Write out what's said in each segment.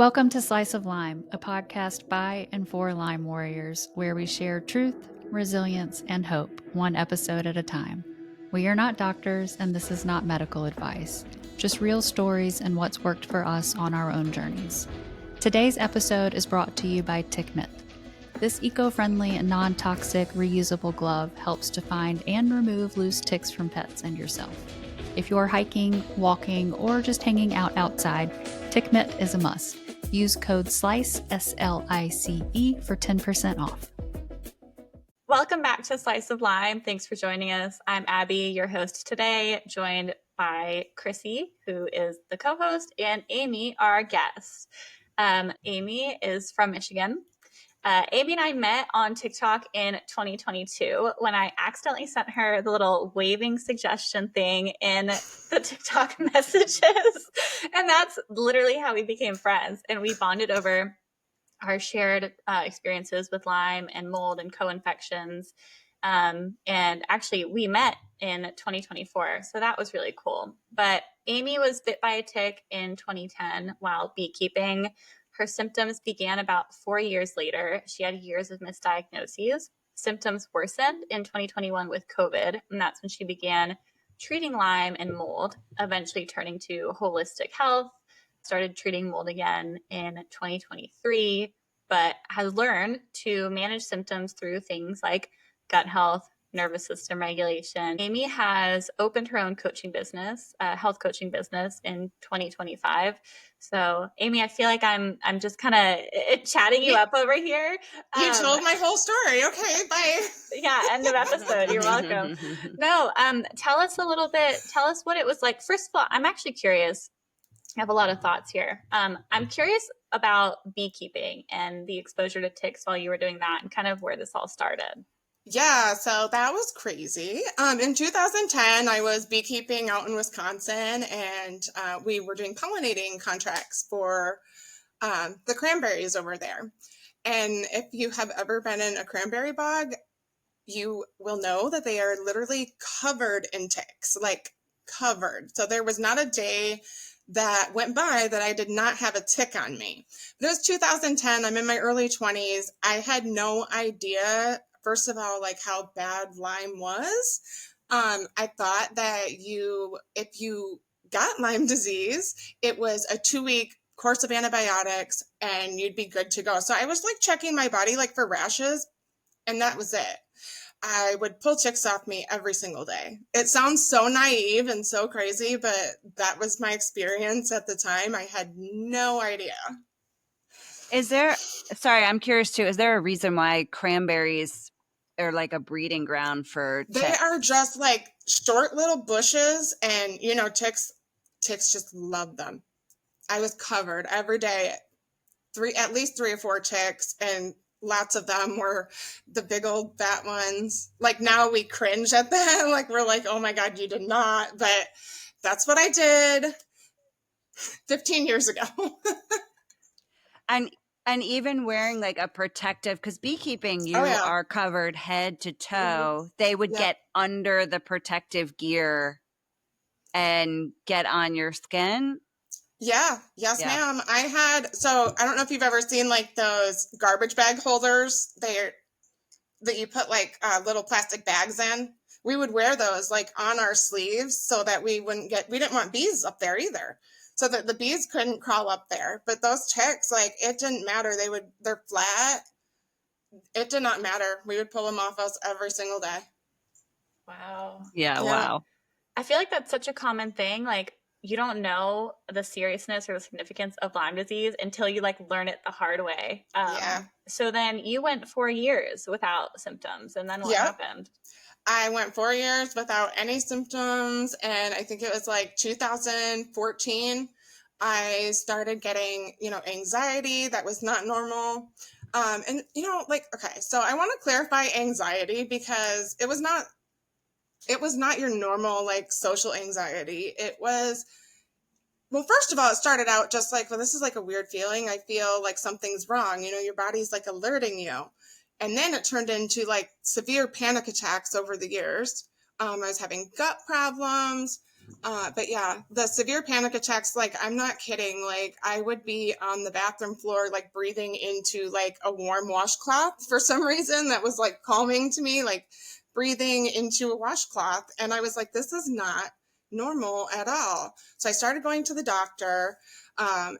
Welcome to Slice of Lyme, a podcast by and for Lyme warriors, where we share truth, resilience, and hope, one episode at a time. We are not doctors, and this is not medical advice, just real stories and what's worked for us on our own journeys. Today's episode is brought to you by Tickmit. This eco-friendly and non-toxic reusable glove helps to find and remove loose ticks from pets and yourself. If you're hiking, walking, or just hanging out outside, Tickmit is a must. Use code SLICE, S-L-I-C-E, for 10% off. Welcome back to Slice of Lyme. Thanks for joining us. I'm Abby, your host today, joined by Chrissy, who is the co-host, and Amy, our guest. Amy is from Michigan. Amy and I met on TikTok in 2022 when I accidentally sent her the little waving suggestion thing in the TikTok messages. And that's literally how we became friends. And we bonded over our shared experiences with Lyme and mold and co-infections. And actually, we met in 2024. So that was really cool. But Amy was bit by a tick in 2010 while beekeeping. Her symptoms began about 4 years later. She had years of misdiagnoses. Symptoms worsened in 2021 with COVID, and that's when she began treating Lyme and mold, eventually turning to holistic health, started treating mold again in 2023, but has learned to manage symptoms through things like gut health, nervous system regulation. Amy has opened her own coaching business, health coaching business in 2025. So Amy, I feel like I'm just kind of chatting you up over here. You told my whole story. Okay, bye. Yeah, end of episode. You're welcome. No, tell us what it was like. First of all, I'm actually curious. I have a lot of thoughts here. I'm curious about beekeeping and the exposure to ticks while you were doing that and kind of where this all started. Yeah, so that was crazy. In 2010, I was beekeeping out in Wisconsin, and we were doing pollinating contracts for the cranberries over there. And if you have ever been in a cranberry bog, you will know that they are literally covered in ticks, like covered. So there was not a day that went by that I did not have a tick on me. But it was 2010. I'm in my early 20s. I had no idea, first of all, like how bad Lyme was. I thought that if you got Lyme disease, it was a 2-week course of antibiotics and you'd be good to go. So I was like checking my body like for rashes, and that was it. I would pull ticks off me every single day. It sounds so naive and so crazy, but that was my experience at the time. I had no idea. I'm curious too, is there a reason why cranberries are like a breeding ground for ticks? They are just like short little bushes, and ticks just love them. I was covered every day, at least 3 or 4 ticks, and lots of them were the big old fat ones. Like now we cringe at that. Like we're like, oh my God, you did not. But that's what I did 15 years ago. And even wearing like a protective, because beekeeping, you are covered head to toe. They would get under the protective gear and get on your skin. Yeah. Yes, ma'am. I don't know if you've ever seen like those garbage bag holders that you put like little plastic bags in. We would wear those like on our sleeves so that we didn't want bees up there either. So that the bees couldn't crawl up there. But those ticks, like it didn't matter. They're flat. It did not matter. We would pull them off us every single day. Wow. Yeah. Wow. I feel like that's such a common thing. Like you don't know the seriousness or the significance of Lyme disease until you like learn it the hard way. So then you went 4 years without symptoms, and then what happened? I went 4 years without any symptoms, and I think it was like 2014, I started getting, anxiety that was not normal. So I want to clarify anxiety because it was not your normal, like, social anxiety. It was, well, first of all, it started out just like, well, this is like a weird feeling. I feel like something's wrong. Your body's like alerting you. And then it turned into like severe panic attacks over the years. I was having gut problems. But yeah, the severe panic attacks, like, I'm not kidding. Like, I would be on the bathroom floor, like, breathing into, like, a warm washcloth for some reason that was, like, calming to me, like, breathing into a washcloth. And I was like, this is not normal at all. So I started going to the doctor.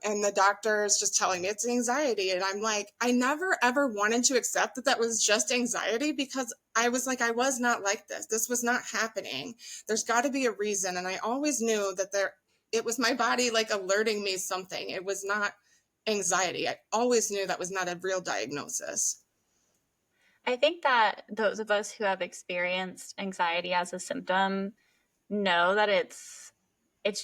And the doctor is just telling me it's anxiety. And I'm like, I never ever wanted to accept that that was just anxiety, because I was like, I was not like this. This was not happening. There's got to be a reason. And I always knew that it was my body like alerting me something. It was not anxiety. I always knew that was not a real diagnosis. I think that those of us who have experienced anxiety as a symptom know that it's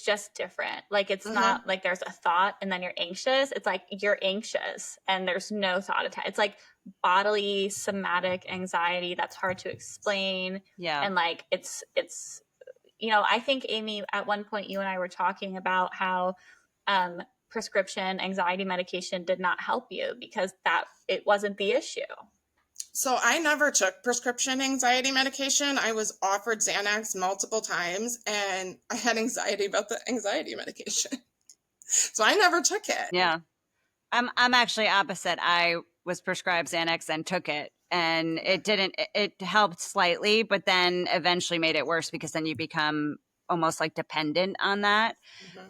just different. Like, it's not like there's a thought and then you're anxious. It's like you're anxious and there's no thought attached. It's like bodily somatic anxiety that's hard to explain. Yeah. And like it's I think, Amy, at one point you and I were talking about how prescription anxiety medication did not help you because that it wasn't the issue. So I never took prescription anxiety medication. I was offered Xanax multiple times, and I had anxiety about the anxiety medication. So I never took it. Yeah. I'm actually opposite. I was prescribed Xanax and took it, and it helped slightly, but then eventually made it worse because then you become almost like dependent on that.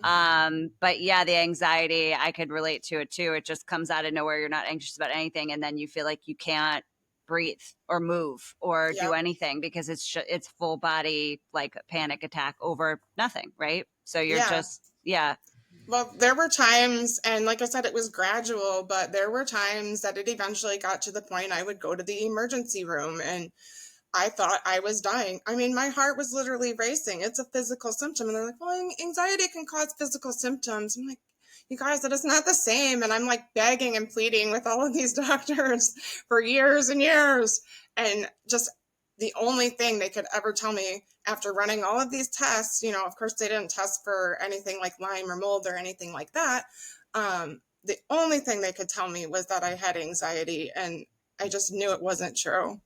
But yeah, the anxiety, I could relate to it too. It just comes out of nowhere. You're not anxious about anything. And then you feel like you can't breathe or move or do anything because it's full body, like panic attack over nothing. Right. So you're Well, there were times, and like I said, it was gradual, but there were times that it eventually got to the point I would go to the emergency room and I thought I was dying. I mean, my heart was literally racing. It's a physical symptom. And they're like, well, anxiety can cause physical symptoms. I'm like, you guys, that is not the same. And I'm like begging and pleading with all of these doctors for years and years. And just the only thing they could ever tell me after running all of these tests, of course, they didn't test for anything like Lyme or mold or anything like that. The only thing they could tell me was that I had anxiety, and I just knew it wasn't true.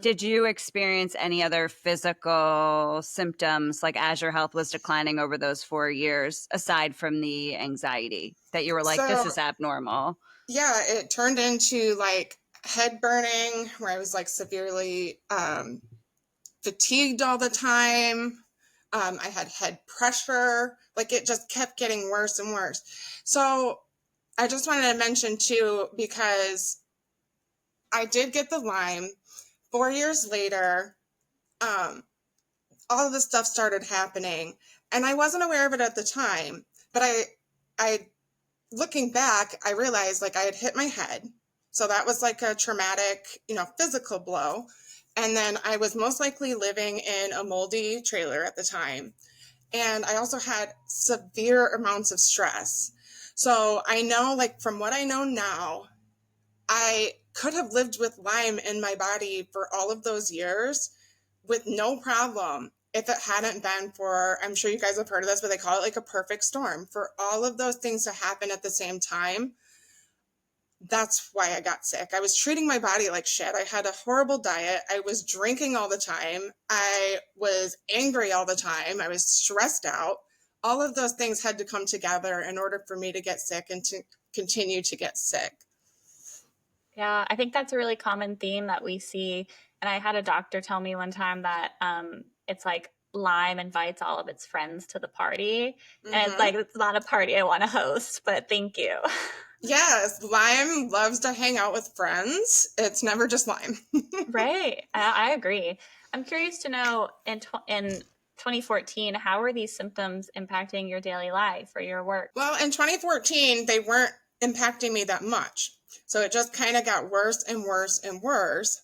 Did you experience any other physical symptoms, like as your health was declining over those 4 years, aside from the anxiety, that you were like, this is abnormal? Yeah, it turned into like head burning, where I was like severely fatigued all the time. I had head pressure. Like, it just kept getting worse and worse. So I just wanted to mention too, because I did get the Lyme. 4 years later, all of this stuff started happening, and I wasn't aware of it at the time. But I, looking back, I realized like I had hit my head, so that was like a traumatic, physical blow. And then I was most likely living in a moldy trailer at the time, and I also had severe amounts of stress. So I know, like, from what I know now, I could have lived with Lyme in my body for all of those years with no problem if it hadn't been for, I'm sure you guys have heard of this, but they call it like a perfect storm. For all of those things to happen at the same time, that's why I got sick. I was treating my body like shit. I had a horrible diet. I was drinking all the time. I was angry all the time. I was stressed out. All of those things had to come together in order for me to get sick and to continue to get sick. Yeah, I think that's a really common theme that we see. And I had a doctor tell me one time that it's like Lyme invites all of its friends to the party. And it's like, it's not a party I want to host, but thank you. Yes, Lyme loves to hang out with friends. It's never just Lyme. Right. I agree. I'm curious to know, in 2014, how were these symptoms impacting your daily life or your work? Well, in 2014, they weren't impacting me that much. So it just kind of got worse and worse and worse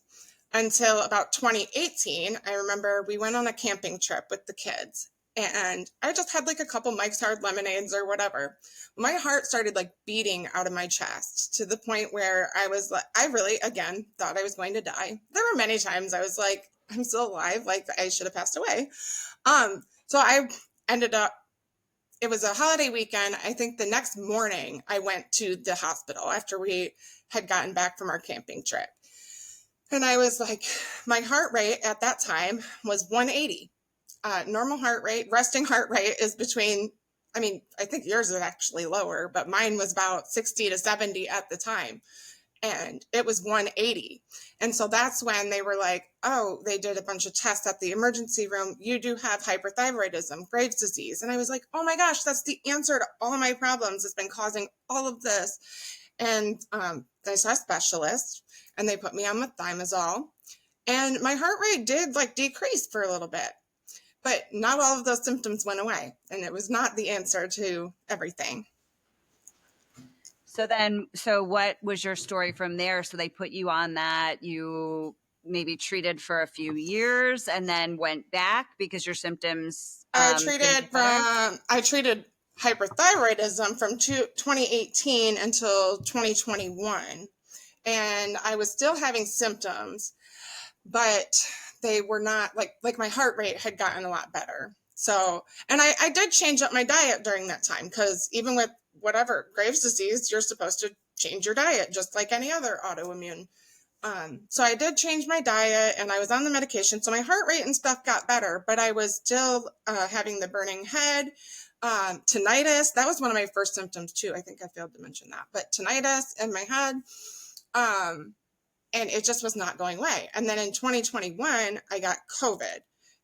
until about 2018. I remember we went on a camping trip with the kids, and I just had like a couple Mike's Hard Lemonades or whatever. My heart started like beating out of my chest to the point where I was like, I really, again, thought I was going to die. There were many times I was like, I'm still alive. Like, I should have passed away. So I ended up, it was a holiday weekend. I think the next morning I went to the hospital after we had gotten back from our camping trip. And I was like, my heart rate at that time was 180. normal heart rate, resting heart rate is between, I mean, I think yours is actually lower, but mine was about 60 to 70 at the time. And it was 180. And so that's when they were like, oh, they did a bunch of tests at the emergency room. You do have hyperthyroidism, Graves' disease. And I was like, oh my gosh, that's the answer to all of my problems. It's been causing all of this. And I saw a specialist and they put me on methimazole. And my heart rate did like decrease for a little bit. But not all of those symptoms went away. And it was not the answer to everything. So what was your story from there? So they put you on that, you maybe treated for a few years and then went back because your symptoms. I treated hyperthyroidism from 2018 until 2021. And I was still having symptoms, but they were not like my heart rate had gotten a lot better. So, and I did change up my diet during that time, because even with whatever Graves' disease, you're supposed to change your diet just like any other autoimmune. So I did change my diet and I was on the medication. So my heart rate and stuff got better, but I was still having the burning head, tinnitus. That was one of my first symptoms too. I think I failed to mention that, but tinnitus in my head. And it just was not going away. And then in 2021, I got COVID.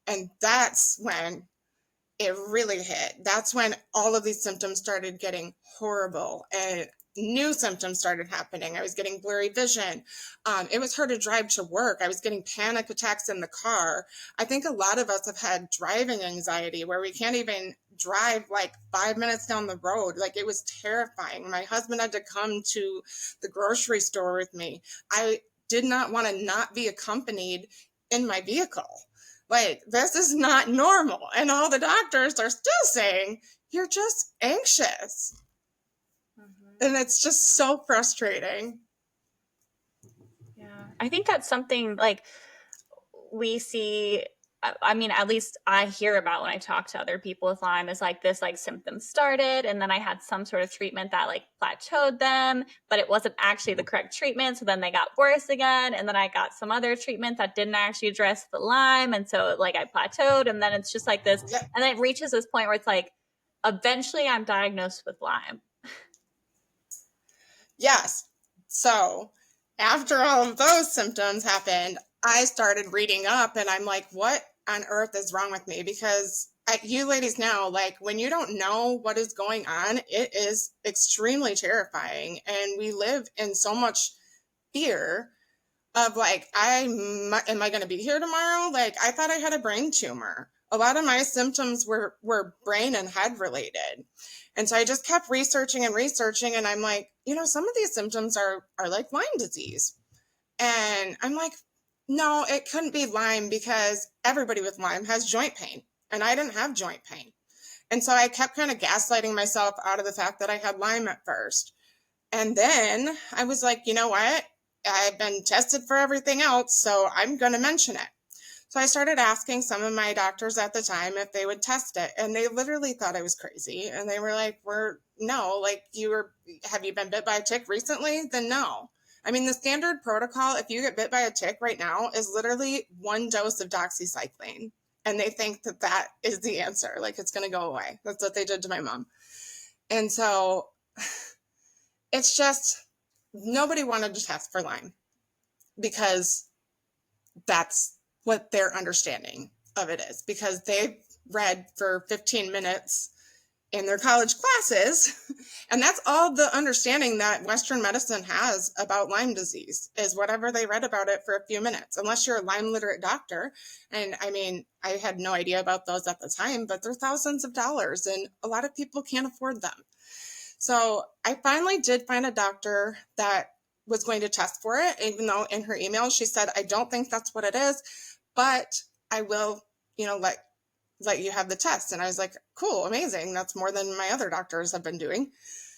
And that's when it really hit. That's when all of these symptoms started getting horrible and new symptoms started happening. I was getting blurry vision. It was hard to drive to work. I was getting panic attacks in the car. I think a lot of us have had driving anxiety where we can't even drive like 5 minutes down the road. Like, it was terrifying. My husband had to come to the grocery store with me. I did not want to not be accompanied in my vehicle. Like, this is not normal. And all the doctors are still saying, you're just anxious. Mm-hmm. And it's just so frustrating. Yeah. I think that's something like we see, I mean, at least I hear about when I talk to other people with Lyme, is like this like symptom started and then I had some sort of treatment that like plateaued them, but it wasn't actually the correct treatment. So then they got worse again. And then I got some other treatment that didn't actually address the Lyme. And so like I plateaued, and then it's just like this. Yep. And then it reaches this point where it's like, eventually I'm diagnosed with Lyme. Yes. So after all of those symptoms happened, I started reading up and I'm like, what on earth is wrong with me? Because you ladies know, like, when you don't know what is going on, it is extremely terrifying. And we live in so much fear of like, am I going to be here tomorrow? Like, I thought I had a brain tumor. A lot of my symptoms were brain and head related. And so I just kept researching and I'm like, some of these symptoms are like Lyme disease. And I'm like, no, it couldn't be Lyme, because everybody with Lyme has joint pain and I didn't have joint pain. And so I kept kind of gaslighting myself out of the fact that I had Lyme at first. And then I was like, you know what? I've been tested for everything else, so I'm going to mention it. So I started asking some of my doctors at the time if they would test it, and they literally thought I was crazy. And they were like, no, like, have you been bit by a tick recently? Then no. I mean, the standard protocol, if you get bit by a tick right now, is literally 1 dose of doxycycline. And they think that is the answer. Like, it's going to go away. That's what they did to my mom. And so it's just, nobody wanted to test for Lyme because that's what their understanding of it is, because they've read for 15 minutes in their college classes. And that's all the understanding that Western medicine has about Lyme disease, is whatever they read about it for a few minutes, unless you're a Lyme literate doctor. And I mean, I had no idea about those at the time, but they're thousands of dollars and a lot of people can't afford them. So I finally did find a doctor that was going to test for it, even though in her email she said, I don't think that's what it is, but I will, let you have the test. And I was like, cool, amazing. That's more than my other doctors have been doing.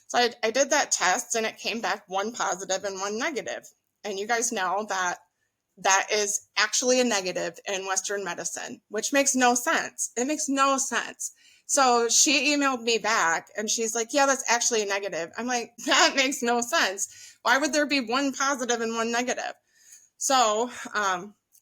So I did that test and it came back 1 positive and 1 negative. And you guys know that is actually a negative in Western medicine, which makes no sense. It makes no sense. So she emailed me back and she's like, yeah, that's actually a negative. I'm like, that makes no sense. Why would there be 1 positive and 1 negative? So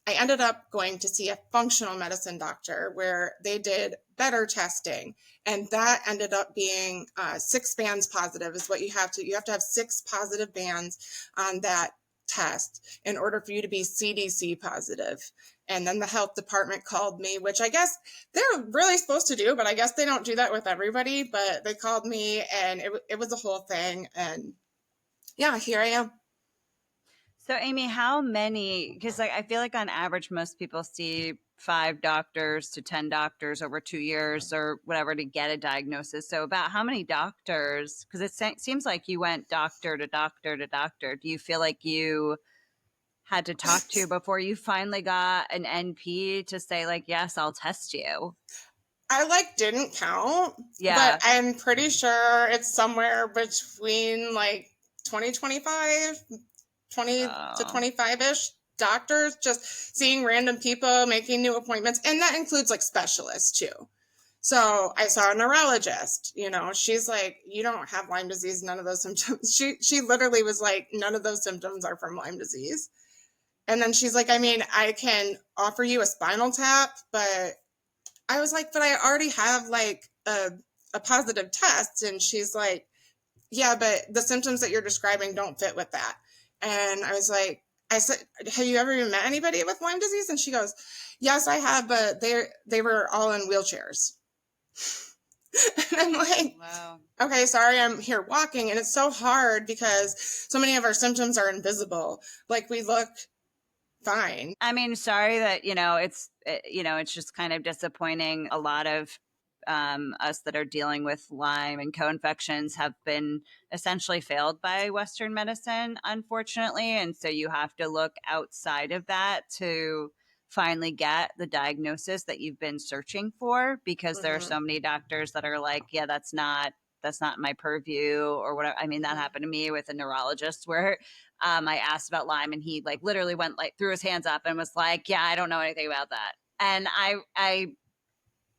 I ended up going to see a functional medicine doctor where they did better testing. And that ended up being 6 bands positive is what you have to have 6 positive bands on that test in order for you to be CDC positive. And then the health department called me, which I guess they're really supposed to do, but I guess they don't do that with everybody. But they called me and it was a whole thing. And yeah, here I am. So Amy, how many, because I feel like on average, most people see 5 doctors to 10 doctors over 2 years or whatever to get a diagnosis. So about how many doctors, because it seems like you went doctor to doctor to doctor. Do you feel like you had to talk to before you finally got an NP to say like, yes, I'll test you? I didn't count, Yeah. but I'm pretty sure it's somewhere between 20, 20 to 25-ish doctors, just seeing random people, making new appointments. And that includes specialists too. So I saw a neurologist, she's like, you don't have Lyme disease, none of those symptoms. She literally was like, none of those symptoms are from Lyme disease. And then she's like, I mean, I can offer you a spinal tap, but I was like, but I already have a positive test. And she's like, yeah, but the symptoms that you're describing don't fit with that. And I said, have you ever even met anybody with Lyme disease? And she goes, yes, I have, but they were all in wheelchairs. And I'm like, wow. Okay, sorry, I'm here walking. And it's so hard because so many of our symptoms are invisible. We look fine. I mean, sorry that, it's just kind of disappointing. A lot of us that are dealing with Lyme and co-infections have been essentially failed by Western medicine, unfortunately. And so you have to look outside of that to finally get the diagnosis that you've been searching for, because there are so many doctors that are like, yeah, that's not my purview or whatever. I mean, that happened to me with a neurologist where I asked about Lyme and he literally went threw his hands up and was like, yeah, I don't know anything about that. And I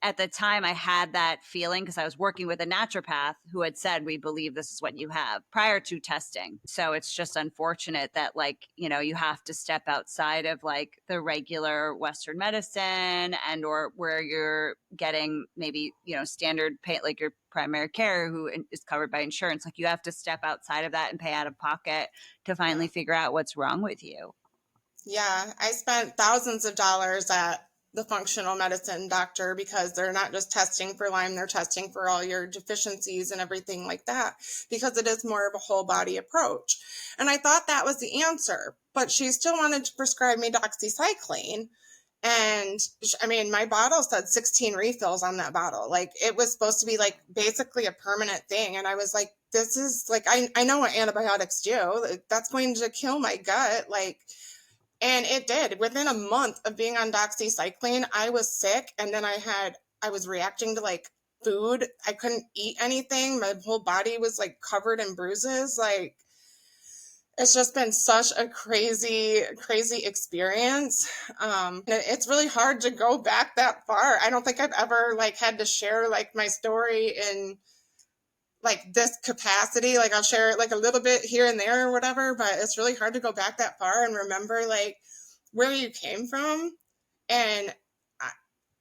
at the time I had that feeling because I was working with a naturopath who had said, we believe this is what you have prior to testing. So it's just unfortunate that you have to step outside of the regular Western medicine and or where you're getting maybe, standard pay, your primary care who is covered by insurance. You have to step outside of that and pay out of pocket to finally figure out what's wrong with you. Yeah, I spent thousands of dollars at the functional medicine doctor because they're not just testing for Lyme, they're testing for all your deficiencies and everything like that, because it is more of a whole body approach. And I thought that was the answer, but she still wanted to prescribe me doxycycline. And I mean, my bottle said 16 refills on that bottle. It was supposed to be basically a permanent thing. And I was like, this is I know what antibiotics do. That's going to kill my gut. And it did. Within a month of being on doxycycline, I was sick. And then I was reacting to food. I couldn't eat anything. My whole body was covered in bruises. It's just been such a crazy, crazy experience. It's really hard to go back that far. I don't think I've ever had to share my story in this capacity. I'll share it a little bit here and there or whatever, but it's really hard to go back that far and remember where you came from. And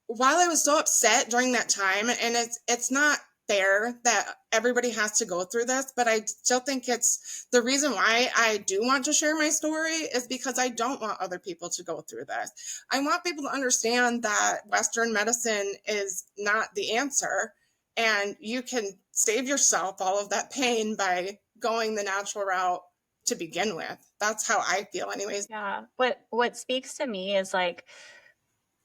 while I was so upset during that time, and it's not fair that everybody has to go through this, but I still think it's the reason why I do want to share my story is because I don't want other people to go through this. I want people to understand that Western medicine is not the answer, and you can save yourself all of that pain by going the natural route to begin with. That's how I feel anyways. Yeah. What speaks to me is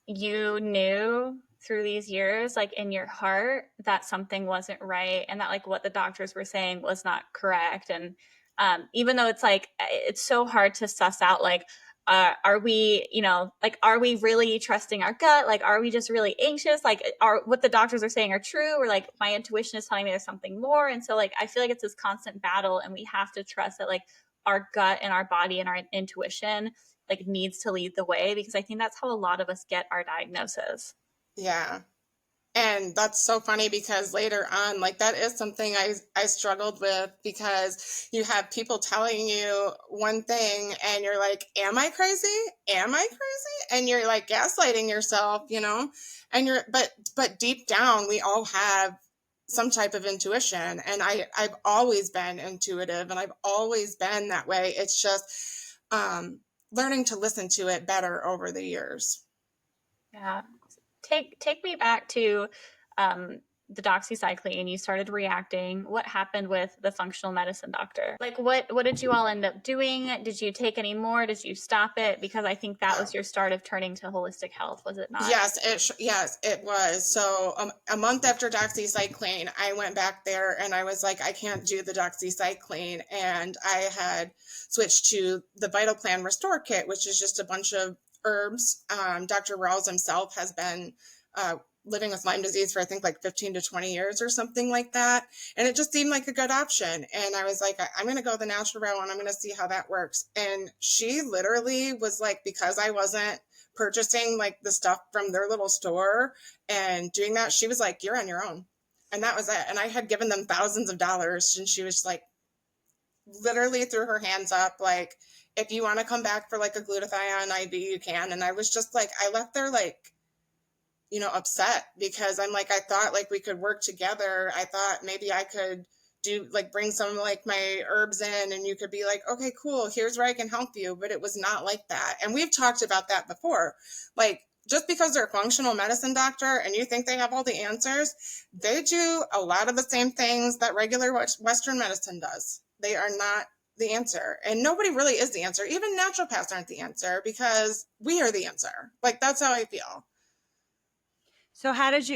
you knew through these years, in your heart, that something wasn't right and that what the doctors were saying was not correct. And even though it's so hard to suss out, are we, are we really trusting our gut? Are we just really anxious? Are what the doctors are saying are true? Or my intuition is telling me there's something more. And so I feel it's this constant battle, and we have to trust that our gut and our body and our intuition needs to lead the way, because I think that's how a lot of us get our diagnosis. Yeah. And that's so funny because later on, like that is something I struggled with, because you have people telling you one thing and you're like, am I crazy? Am I crazy? And you're like gaslighting yourself, and but deep down, we all have some type of intuition. And I've always been intuitive and I've always been that way. It's just learning to listen to it better over the years. Yeah. Take me back to the doxycycline. You started reacting. What happened with the functional medicine doctor? Like what did you all end up doing? Did you take any more? Did you stop it? Because I think that was your start of turning to holistic health, was it not? Yes, it was. So a month after doxycycline, I went back there and I was like, I can't do the doxycycline. And I had switched to the Vital Plan Restore Kit, which is just a bunch of herbs. Dr. Rawls himself has been living with Lyme disease for I think like 15 to 20 years or something like that. And it just seemed like a good option. And I was like, I'm going to go the natural route and I'm going to see how that works. And she literally was like, because I wasn't purchasing like the stuff from their little store and doing that, she was like, you're on your own. And that was it. And I had given them thousands of dollars and she was like, literally threw her hands up, like, if you want to come back for like a glutathione IV, you can. And I was just like, I left there like, upset, because I'm like, I thought like we could work together. I thought maybe I could bring some like my herbs in and you could be like, okay, cool, here's where I can help you. But it was not like that. And we've talked about that before. Like, just because they're a functional medicine doctor and you think they have all the answers, they do a lot of the same things that regular Western medicine does. They are not the answer. And nobody really is the answer. Even naturopaths aren't the answer, because we are the answer. Like, that's how I feel. So how did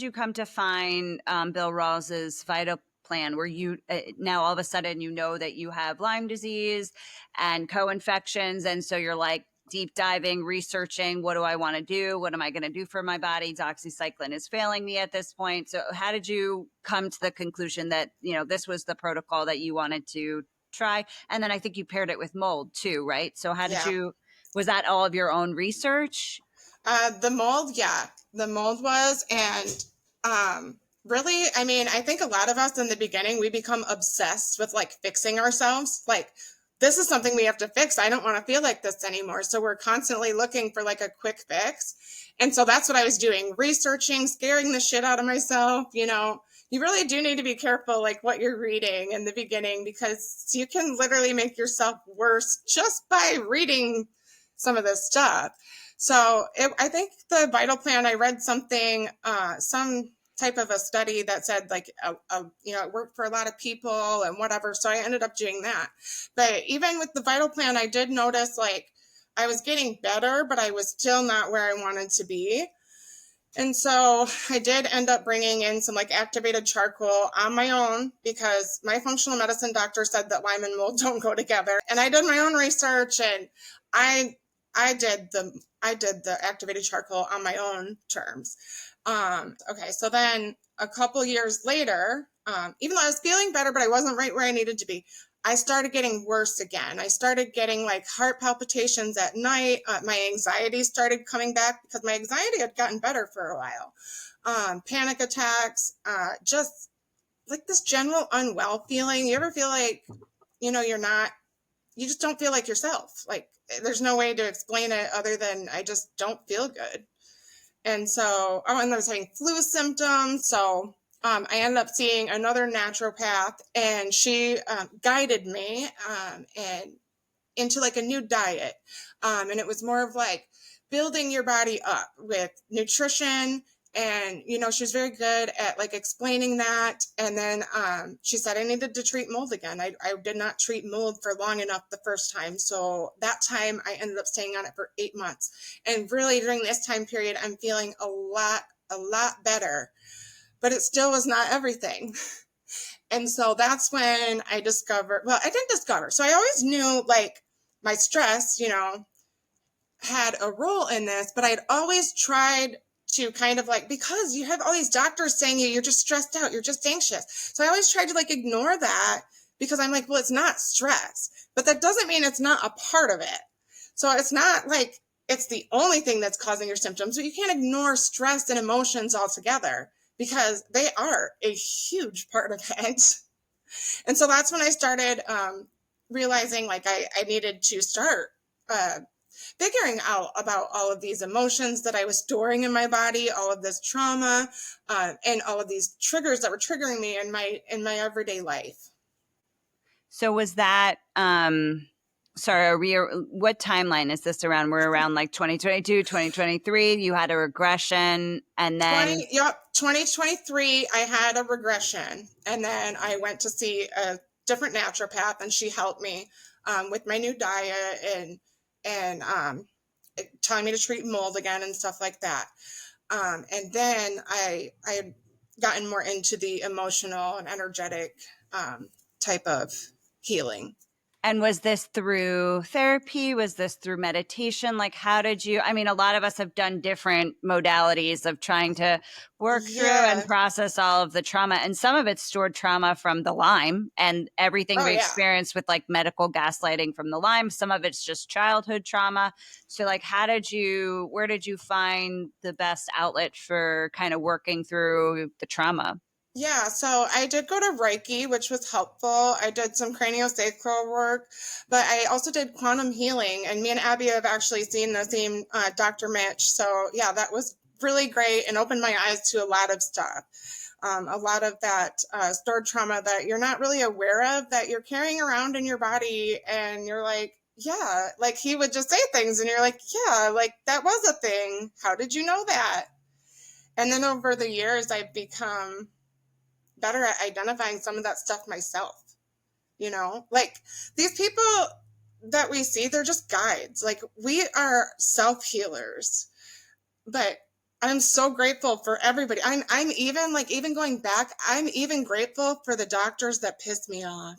you come to find Bill Rawls's Vital Plan? Were you now all of a sudden that you have Lyme disease and co-infections, and so you're like deep diving, researching, what do I want to do? What am I going to do for my body? Doxycycline is failing me at this point. So how did you come to the conclusion that this was the protocol that you wanted to try? And then I think you paired it with mold too, right? So how did you? Was that all of your own research? The mold was, and really, I mean, I think a lot of us in the beginning, we become obsessed with like fixing ourselves. Like, this is something we have to fix. I don't want to feel like this anymore. So we're constantly looking for like a quick fix. And so that's what I was doing, researching, scaring the shit out of myself. You really do need to be careful like what you're reading in the beginning, because you can literally make yourself worse just by reading some of this stuff. So I think the Vital Plan, I read something, some type of a study that said like, it worked for a lot of people and whatever. So I ended up doing that. But even with the Vital Plan, I did notice like I was getting better, but I was still not where I wanted to be. And so I did end up bringing in some like activated charcoal on my own, because my functional medicine doctor said that Lyme and mold don't go together. And I did my own research, and I did the activated charcoal on my own terms. Okay, so then a couple years later, even though I was feeling better, but I wasn't right where I needed to be, I started getting worse again. I started getting like heart palpitations at night. My anxiety started coming back, because my anxiety had gotten better for a while. Panic attacks, just like this general unwell feeling. You ever feel like, you just don't feel like yourself? Like, there's no way to explain it other than I just don't feel good. And so, and I was having flu symptoms. So I ended up seeing another naturopath, and she guided me and into like a new diet. And it was more of like building your body up with nutrition. And, she was very good at like explaining that. And then she said I needed to treat mold again. I did not treat mold for long enough the first time. So that time I ended up staying on it for 8 months. And really during this time period, I'm feeling a lot better, but it still was not everything. And so that's when I discovered, well, I didn't discover. So I always knew like my stress, had a role in this, but I'd always tried to kind of like, because you have all these doctors saying you're just stressed out, you're just anxious. So I always tried to like ignore that, because I'm like, well, it's not stress, but that doesn't mean it's not a part of it. So it's not like it's the only thing that's causing your symptoms, but you can't ignore stress and emotions altogether because they are a huge part of it. And so that's when I started realizing like I needed to start figuring out about all of these emotions that I was storing in my body, all of this trauma, and all of these triggers that were triggering me in my everyday life. So was that, sorry, what timeline is this around? We're around like 2022, 2023, you had a regression and then... 2023, I had a regression and then I went to see a different naturopath and she helped me with my new diet and telling me to treat mold again and stuff like that. And then I had gotten more into the emotional and energetic type of healing. And was this through therapy? Was this through meditation? Like, how did you, I mean, a lot of us have done different modalities of trying to work through and process all of the trauma. And some of it's stored trauma from the Lyme and everything we experienced with like medical gaslighting from the Lyme. Some of it's just childhood trauma. So like, where did you find the best outlet for kind of working through the trauma? Yeah, so I did go to Reiki, which was helpful. I did some craniosacral work, but I also did quantum healing. And me and Abby have actually seen the same Dr. Mitch. So yeah, that was really great and opened my eyes to a lot of stuff. A lot of that stored trauma that you're not really aware of that you're carrying around in your body. And you're like, yeah, like he would just say things and you're like, yeah, like that was a thing. How did you know that? And then over the years, I've become better at identifying some of that stuff myself. You know, like these people that we see, they're just guides. Like we are self-healers, but I'm so grateful for everybody. I'm even going back, I'm even grateful for the doctors that pissed me off.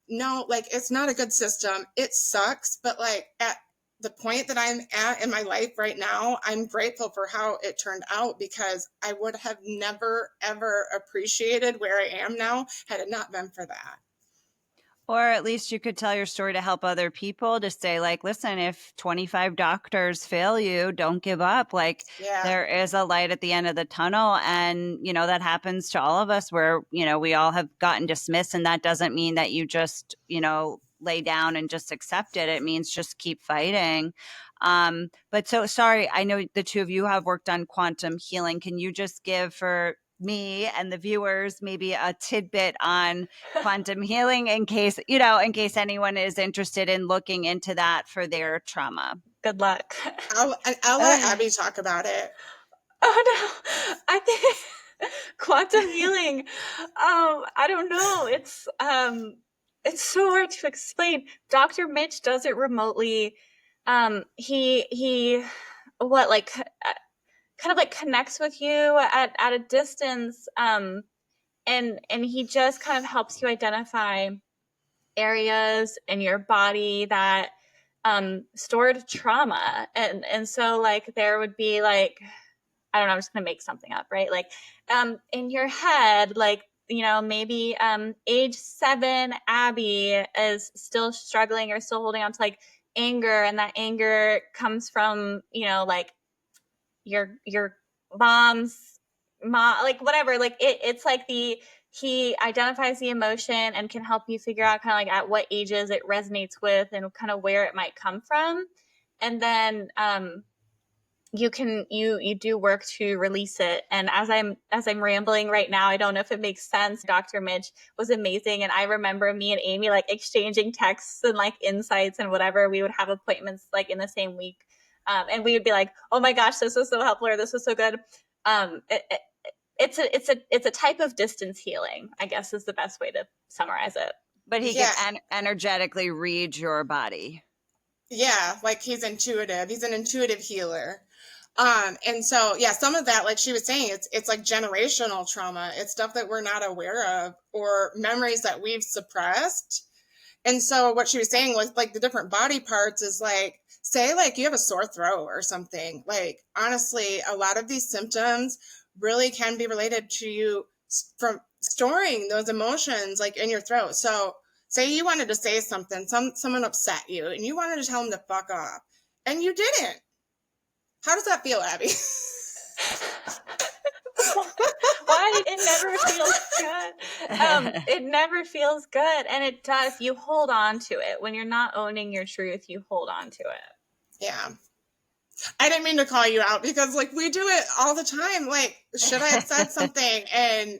No, like it's not a good system. It sucks, but like at the point that I'm at in my life right now, I'm grateful for how it turned out because I would have never, ever appreciated where I am now had it not been for that. Or at least you could tell your story to help other people to say like, listen, if 25 doctors fail you, don't give up. Like there is a light at the end of the tunnel. And, you know, that happens to all of us where, you know, we all have gotten dismissed. And that doesn't mean that you just, you know, lay down and just accept it. It means just keep fighting. But so sorry, I know the two of you have worked on quantum healing. Can you just give for me and the viewers maybe a tidbit on quantum healing in case anyone is interested in looking into that for their trauma? Good luck. I'll let Abby talk about it. Oh no, I think quantum healing. I don't know. It's so hard to explain. Dr. Mitch does it remotely. He what like kind of like connects with you at a distance. And he just kind of helps you identify areas in your body that stored trauma. And so like there would be like, I don't know, I'm just gonna make something up, right? Like in your head, like, you know, maybe age 7 Abby is still struggling or still holding on to like anger, and that anger comes from, you know, like your mom's mom, like whatever, like it's like he identifies the emotion and can help you figure out kind of like at what ages it resonates with and kind of where it might come from. And then you do work to release it. And as I'm rambling right now, I don't know if it makes sense. Dr. Mitch was amazing. And I remember me and Amy like exchanging texts and like insights and whatever. We would have appointments like in the same week. And we would be like, oh my gosh, this was so helpful, or this was so good. It's a type of distance healing, I guess is the best way to summarize it. But he can energetically read your body. Yeah, like he's intuitive. He's an intuitive healer. And so, yeah, some of that, like she was saying, it's like generational trauma. It's stuff that we're not aware of or memories that we've suppressed. And so what she was saying was like the different body parts is like, say like you have a sore throat or something. Like, honestly, a lot of these symptoms really can be related to you from storing those emotions like in your throat. So say you wanted to say something, someone upset you and you wanted to tell them to fuck off. and you didn't. How does that feel, Abby? Why? It never feels good. It never feels good. And it does. You hold on to it. When you're not owning your truth, you hold on to it. Yeah. I didn't mean to call you out because like we do it all the time. Like, should I have said something? And,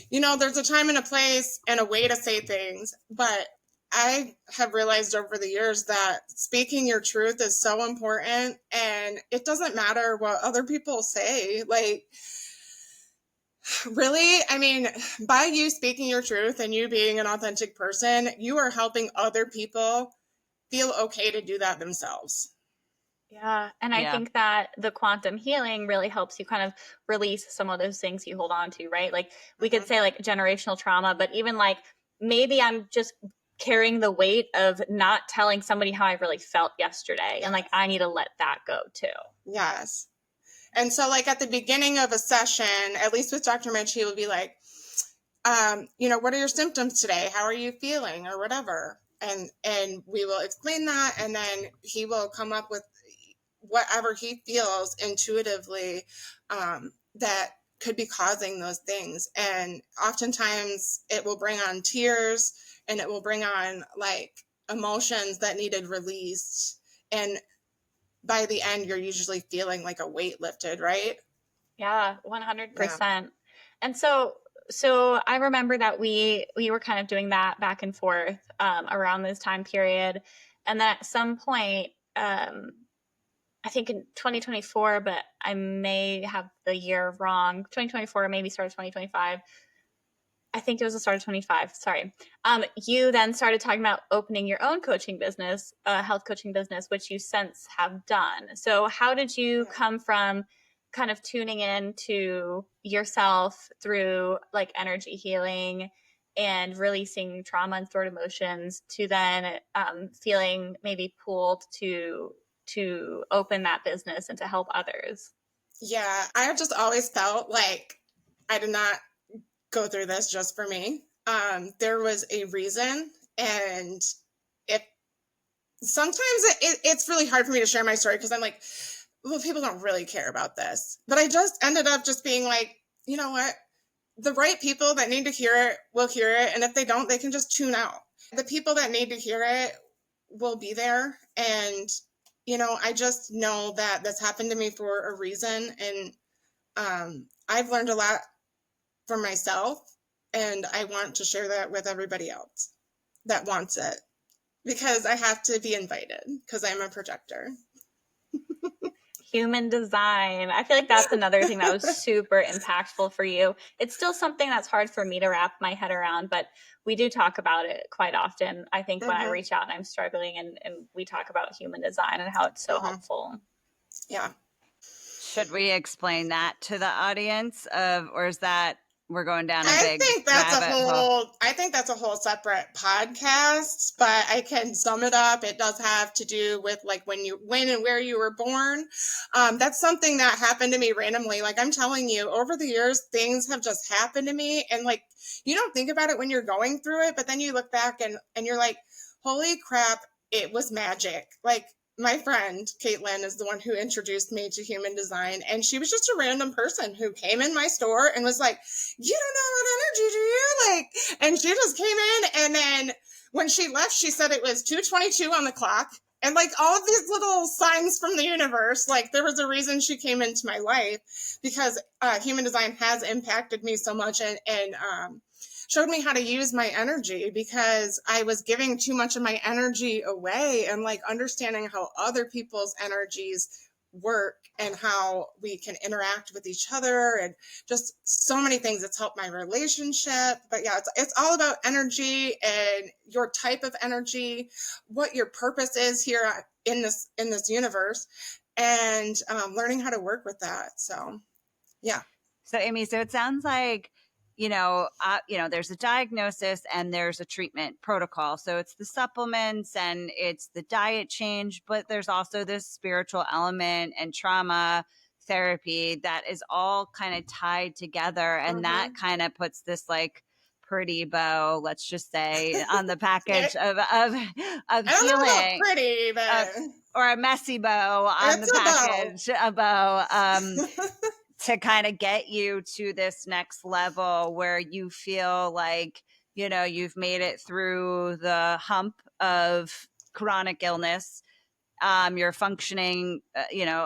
you know, there's a time and a place and a way to say things. But I have realized over the years that speaking your truth is so important, and it doesn't matter what other people say. Like, really, I mean, by you speaking your truth and you being an authentic person, you are helping other people feel okay to do that themselves. Yeah. And I think that the quantum healing really helps you kind of release some of those things you hold on to, right? Like we could say like generational trauma, but even like maybe I'm just carrying the weight of not telling somebody how I really felt yesterday. And like, I need to let that go too. Yes. And so like at the beginning of a session, at least with Dr. Mitch, he would be like, you know, what are your symptoms today? How are you feeling or whatever? And we will explain that. And then he will come up with whatever he feels intuitively that could be causing those things. And oftentimes it will bring on tears, and it will bring on like emotions that needed released. And by the end, you're usually feeling like a weight lifted, right? Yeah, 100%. Yeah. And so I remember that we were kind of doing that back and forth around this time period. And then at some point, I think in 2024, but I may have the year wrong. 2024, maybe start of 2025. I think it was the start of 25. Sorry. You then started talking about opening your own coaching business, health coaching business, which you since have done. So how did you come from kind of tuning in to yourself through like energy healing and releasing trauma and stored emotions to then feeling maybe pulled to open that business and to help others? Yeah, I have just always felt like I did not go through this just for me. There was a reason, and sometimes it's really hard for me to share my story because I'm like, well, people don't really care about this. But I just ended up just being like, you know what? The right people that need to hear it will hear it. And if they don't, they can just tune out. The people that need to hear it will be there. And, you know, I just know that this happened to me for a reason. And I've learned a lot from myself. And I want to share that with everybody else that wants it, because I have to be invited because I'm a projector. Human design. I feel like that's another thing that was super impactful for you. It's still something that's hard for me to wrap my head around, but we do talk about it quite often. I think when I reach out and I'm struggling, and we talk about human design and how it's so helpful. Yeah. Should we explain that to the audience or is that we're going down a big I think that's a whole separate podcast, but I can sum it up. It does have to do with like when and where you were born. That's something that happened to me randomly. Like I'm telling you, over the years, things have just happened to me. And like, you don't think about it when you're going through it, but then you look back and you're like, holy crap, it was magic. Like, my friend, Caitlin, is the one who introduced me to human design. And she was just a random person who came in my store and was like, you don't know what energy do you? Like, and she just came in. And then when she left, she said it was 2:22 on the clock. And like all of these little signs from the universe, like there was a reason she came into my life, because human design has impacted me so much and showed me how to use my energy, because I was giving too much of my energy away, and like understanding how other people's energies work and how we can interact with each other, and just so many things. It's helped my relationship. But yeah, it's all about energy and your type of energy, what your purpose is here in this universe, and learning how to work with that. So yeah. So Amy, so it sounds like there's a diagnosis and there's a treatment protocol. So it's the supplements and it's the diet change, but there's also this spiritual element and trauma therapy that is all kind of tied together. And that kind of puts this like pretty bow, let's just say, on the package of healing. I don't know about pretty, but or a messy bow on It's the package, a bow, to kind of get you to this next level where you feel like, you know, you've made it through the hump of chronic illness. You're functioning,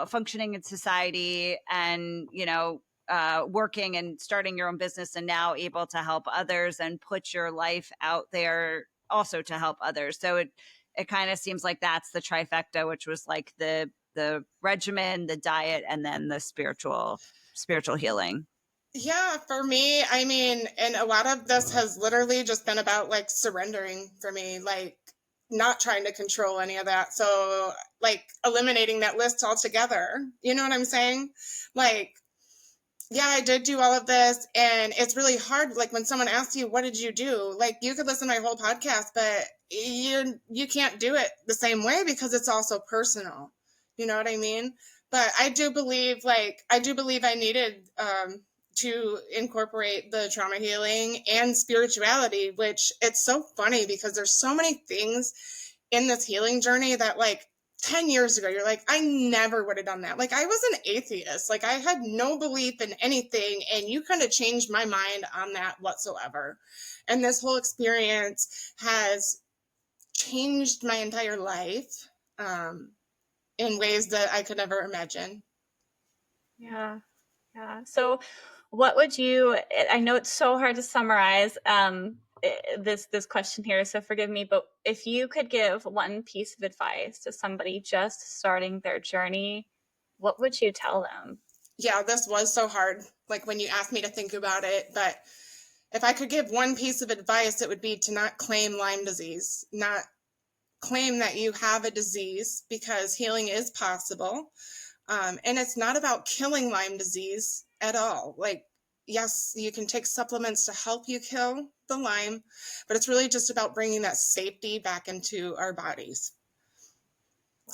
functioning in society, and, working and starting your own business, and now able to help others and put your life out there also to help others. So it kind of seems like that's the trifecta, which was like the regimen, the diet, and then the spiritual healing. Yeah, for me, I mean, and a lot of this has literally just been about like surrendering for me, like not trying to control any of that. So, like eliminating that list altogether. You know what I'm saying? Like, yeah, I did do all of this, and it's really hard. Like when someone asks you, "What did you do?" Like you could listen to my whole podcast, but you can't do it the same way because it's also personal. You know what I mean? But I do believe I needed to incorporate the trauma healing and spirituality, which it's so funny because there's so many things in this healing journey that like 10 years ago, you're like, I never would have done that. Like I was an atheist. Like I had no belief in anything. And you kind of changed my mind on that whatsoever. And this whole experience has changed my entire life in ways that I could never imagine. Yeah. Yeah. So what would you, I know it's so hard to summarize this question here, so forgive me, but if you could give one piece of advice to somebody just starting their journey, what would you tell them? Yeah, this was so hard, like when you asked me to think about it, but if I could give one piece of advice, it would be to not claim Lyme disease, not claim that you have a disease, because healing is possible. And it's not about killing Lyme disease at all. Like, yes, you can take supplements to help you kill the Lyme, but it's really just about bringing that safety back into our bodies.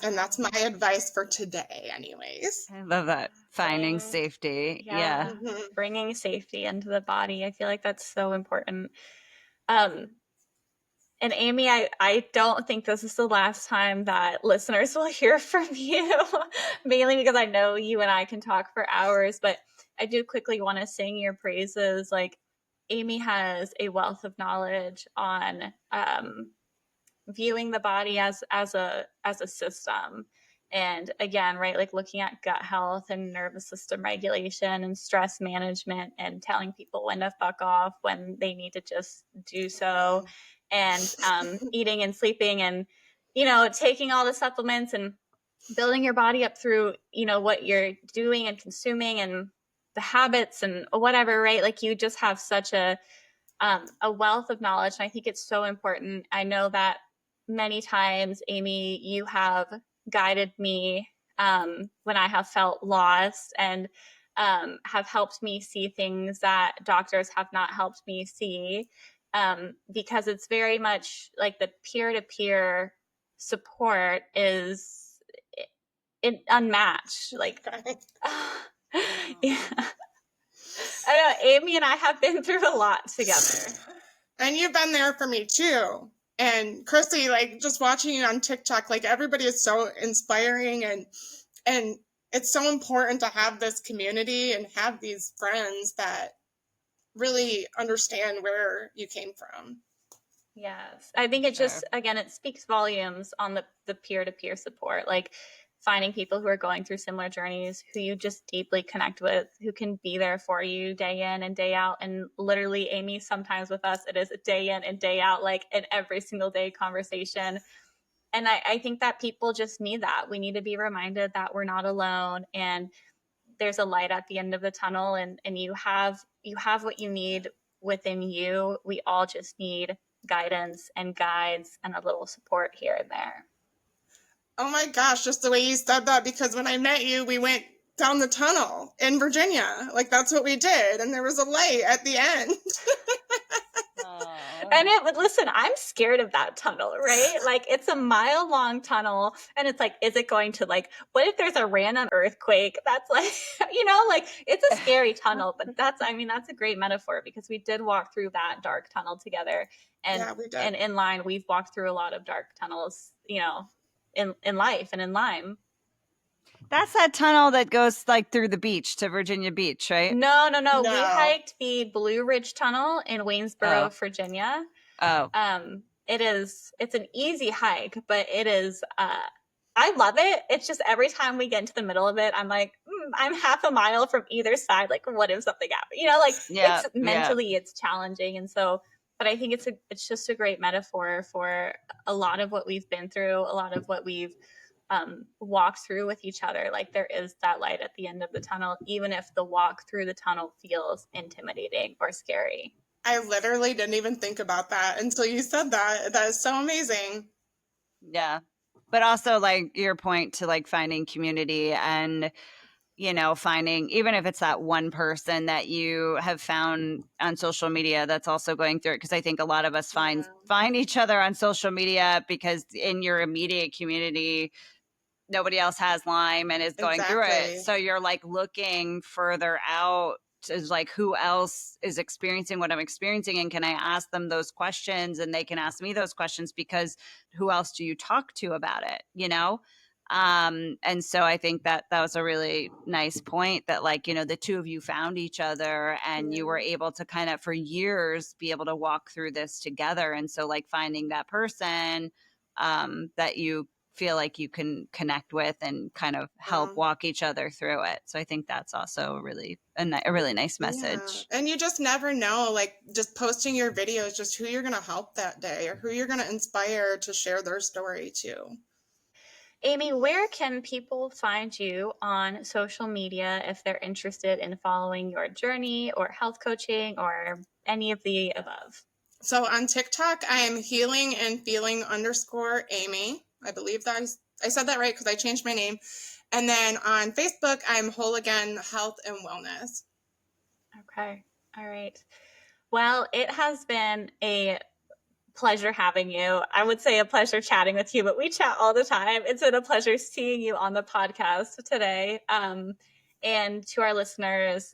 And that's my advice for today, anyways. I love that. Finding safety. Yeah. Mm-hmm. Bringing safety into the body. I feel like that's so important. And Amy, I don't think this is the last time that listeners will hear from you, mainly because I know you and I can talk for hours, but I do quickly want to sing your praises. Like Amy has a wealth of knowledge on viewing the body as a system. And again, right, like looking at gut health and nervous system regulation and stress management and telling people when to fuck off, when they need to just do so, and eating and sleeping and, taking all the supplements and building your body up through, what you're doing and consuming and the habits and whatever, right? Like you just have such a wealth of knowledge. And I think it's so important. I know that many times, Amy, you have guided me when I have felt lost and have helped me see things that doctors have not helped me see, because it's very much like the peer-to-peer support is unmatched. Like, yeah. I know Amy and I have been through a lot together. And you've been there for me too. And Chrissy, like just watching you on TikTok, like everybody is so inspiring, and it's so important to have this community and have these friends that really understand where you came from. Yes. I think it just, again, it speaks volumes on the peer-to-peer support, like finding people who are going through similar journeys, who you just deeply connect with, who can be there for you day in and day out. And literally, Amy, sometimes with us, it is a day in and day out, like an every single day conversation. And I think that people just need that. We need to be reminded that we're not alone and there's a light at the end of the tunnel, and you have what you need within you. We all just need guidance and guides and a little support here and there. Oh my gosh, just the way you said that, because when I met you, we went down the tunnel in Virginia. Like that's what we did. And there was a light at the end. And listen, I'm scared of that tunnel, right? Like it's a mile-long tunnel, and it's like, is it going to like, what if there's a random earthquake? That's like, like it's a scary tunnel, but that's a great metaphor because we did walk through that dark tunnel together. And, yeah, we did. And in Lyme, we've walked through a lot of dark tunnels, in life and in Lyme. That's that tunnel that goes like through the beach to Virginia Beach, right? No. We hiked the Blue Ridge Tunnel in Waynesboro, Virginia. Oh. It's an easy hike, but it is, I love it. It's just every time we get into the middle of it, I'm like, I'm half a mile from either side. Like, what if something happened? It's mentally, it's challenging. And so, but I think it's just a great metaphor for a lot of what we've been through, a lot of what we've walk through with each other. Like, there is that light at the end of the tunnel, even if the walk through the tunnel feels intimidating or scary. I literally didn't even think about that until you said that. That is so amazing. Yeah. But also, like, your point to like finding community and, finding, even if it's that one person that you have found on social media that's also going through it. Because I think a lot of us find each other on social media because in your immediate community, nobody else has Lyme and is going through it. So you're like looking further out is like, who else is experiencing what I'm experiencing, and can I ask them those questions and they can ask me those questions, because who else do you talk to about it, and so I think that was a really nice point, that like, the two of you found each other and you were able to kind of for years be able to walk through this together. And so like finding that person that you feel like you can connect with and kind of help walk each other through it. So I think that's also a really nice message. And you just never know, like just posting your videos, just who you're going to help that day or who you're going to inspire to share their story too. Amy, where can people find you on social media if they're interested in following your journey or health coaching or any of the above? So on TikTok, I am healing and feeling _Amy. I believe that I said that right because I changed my name. And then on Facebook, I'm Whole Again Health and Wellness. Okay. All right. Well, it has been a pleasure having you. I would say a pleasure chatting with you, but we chat all the time. It's been a pleasure seeing you on the podcast today. And to our listeners,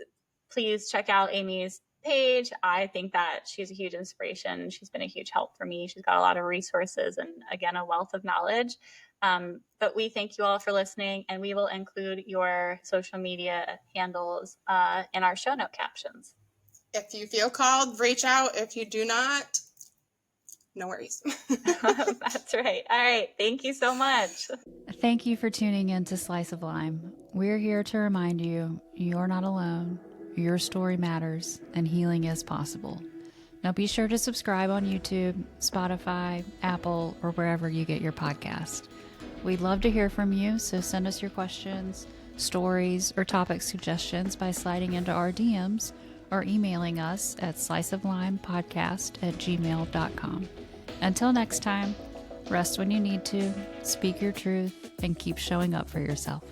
please check out Amy's page. I think that she's a huge inspiration. She's been a huge help for me. She's got a lot of resources and, again, a wealth of knowledge. But we thank you all for listening, and we will include your social media handles in our show note captions. If you feel called, reach out. If you do not, no worries. That's right. All right. Thank you so much. Thank you for tuning in to Slice of Lyme. We're here to remind you, you're not alone. Your story matters, and healing is possible. Now be sure to subscribe on YouTube, Spotify, Apple, or wherever you get your podcast. We'd love to hear from you, so send us your questions, stories, or topic suggestions by sliding into our DMs or emailing us at sliceoflimepodcast@gmail.com. Until next time, rest when you need to, speak your truth, and keep showing up for yourself.